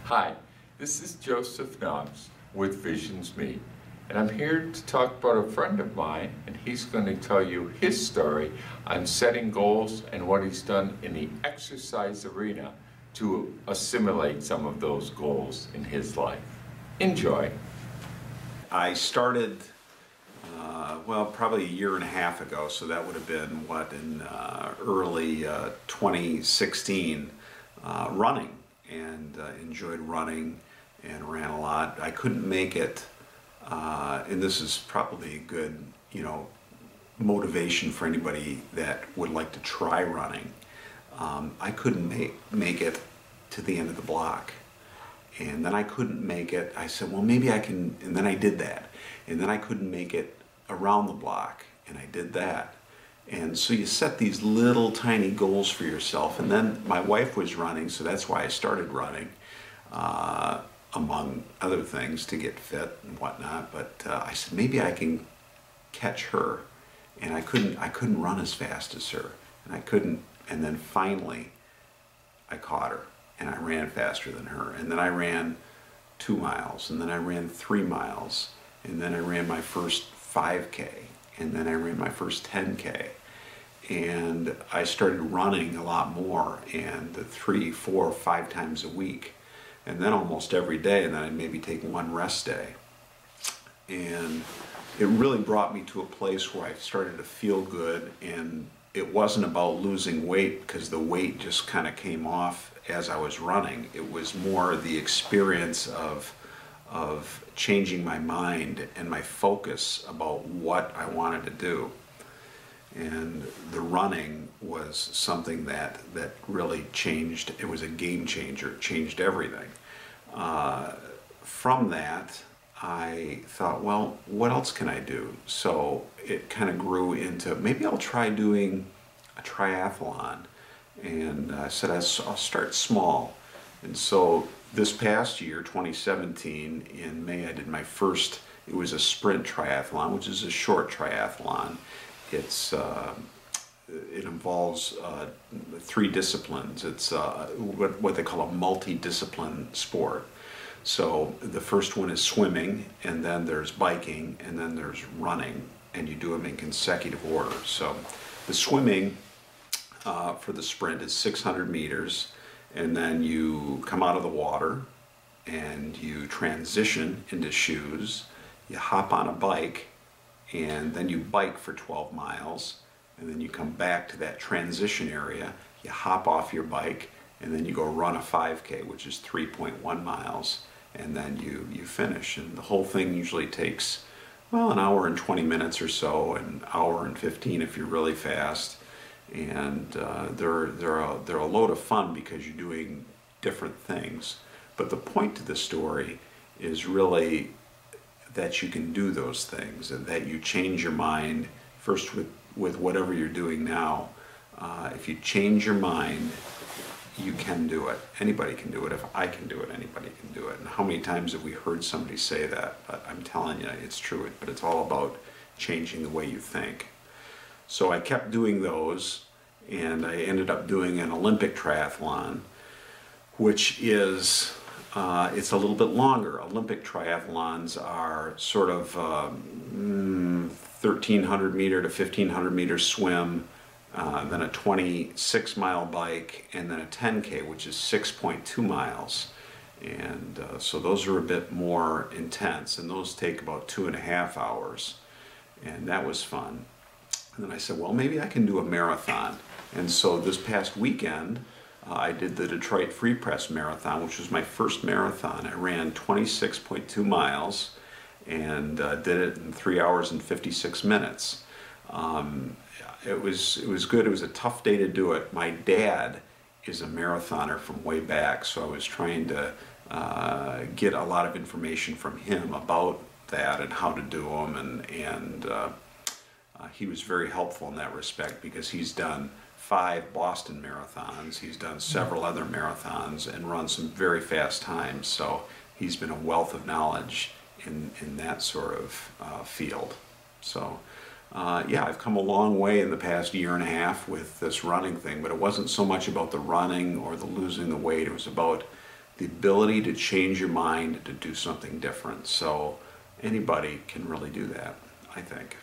Hi, this is Joseph Knox with Visions Meet, and I'm here to talk about a friend of mine, and he's going to tell you his story on setting goals and what he's done in the exercise arena to assimilate some of those goals in his life. Enjoy. I started, well, probably a year and a half ago, so that would have been, in early 2016, running, and enjoyed running and ran a lot. I couldn't make it, and this is probably a good, motivation for anybody that would like to try running. I couldn't make it to the end of the block. And then I couldn't make it. I said, well, maybe I can, and then I did that. And then I couldn't make it around the block, and I did that. And so you set these little tiny goals for yourself. And then my wife was running, so that's why I started running, among other things, to get fit and whatnot. But I said, maybe I can catch her. And I couldn't run as fast as her. And I couldn't, and then finally I caught her. And I ran faster than her. And then I ran 2 miles, and then I ran 3 miles, and then I ran my first 5K, and then I ran my first 10K. And I started running a lot more, and 3, 4, 5 times a week, and then almost every day, and then I'd maybe take one rest day. And it really brought me to a place where I started to feel good, and it wasn't about losing weight, because the weight just kind of came off as I was running. It was more the experience of changing my mind and my focus about what I wanted to do. And the running was something that really changed. It was a game changer. It changed everything. From that, I thought, well, what else can I do? So it kind of grew into, maybe I'll try doing a triathlon. And I said, I'll start small. And so this past year, 2017, in May, I did my first, it was a sprint triathlon, which is a short triathlon. It involves 3 disciplines. It's what they call a multi-discipline sport. So the first one is swimming, and then there's biking, and then there's running, and you do them in consecutive order. So the swimming for the sprint is 600 meters, and then you come out of the water and you transition into shoes, you hop on a bike, and then you bike for 12 miles, and then you come back to that transition area, you hop off your bike, and then you go run a 5K, which is 3.1 miles, and then you finish. And the whole thing usually takes, well, an hour and 20 minutes or so, an hour and 15 if you're really fast. And they're a load of fun because you're doing different things. But the point to the story is really that you can do those things, and that you change your mind first with whatever you're doing now. If you change your mind, you can do it. Anybody can do it. If I can do it, anybody can do it. And how many times have we heard somebody say that? But I'm telling you, it's true. But it's all about changing the way you think. So I kept doing those, and I ended up doing an Olympic triathlon, which is, it's a little bit longer. Olympic triathlons are sort of 1,300 meter to 1,500 meter swim, then a 26-mile bike, and then a 10K, which is 6.2 miles. And so those are a bit more intense, and those take about 2.5 hours. And that was fun. And then I said, well, maybe I can do a marathon. And so this past weekend, I did the Detroit Free Press Marathon, which was my first marathon. I ran 26.2 miles and did it in 3 hours and 56 minutes. It was good. It was a tough day to do it. My dad is a marathoner from way back, so I was trying to get a lot of information from him about that and how to do them, and he was very helpful in that respect, because he's done 5 Boston marathons, he's done several other marathons, and run some very fast times. So he's been a wealth of knowledge in that sort of field. So yeah, I've come a long way in the past year and a half with this running thing, but it wasn't so much about the running or the losing the weight. It was about the ability to change your mind to do something different. So anybody can really do that, I think.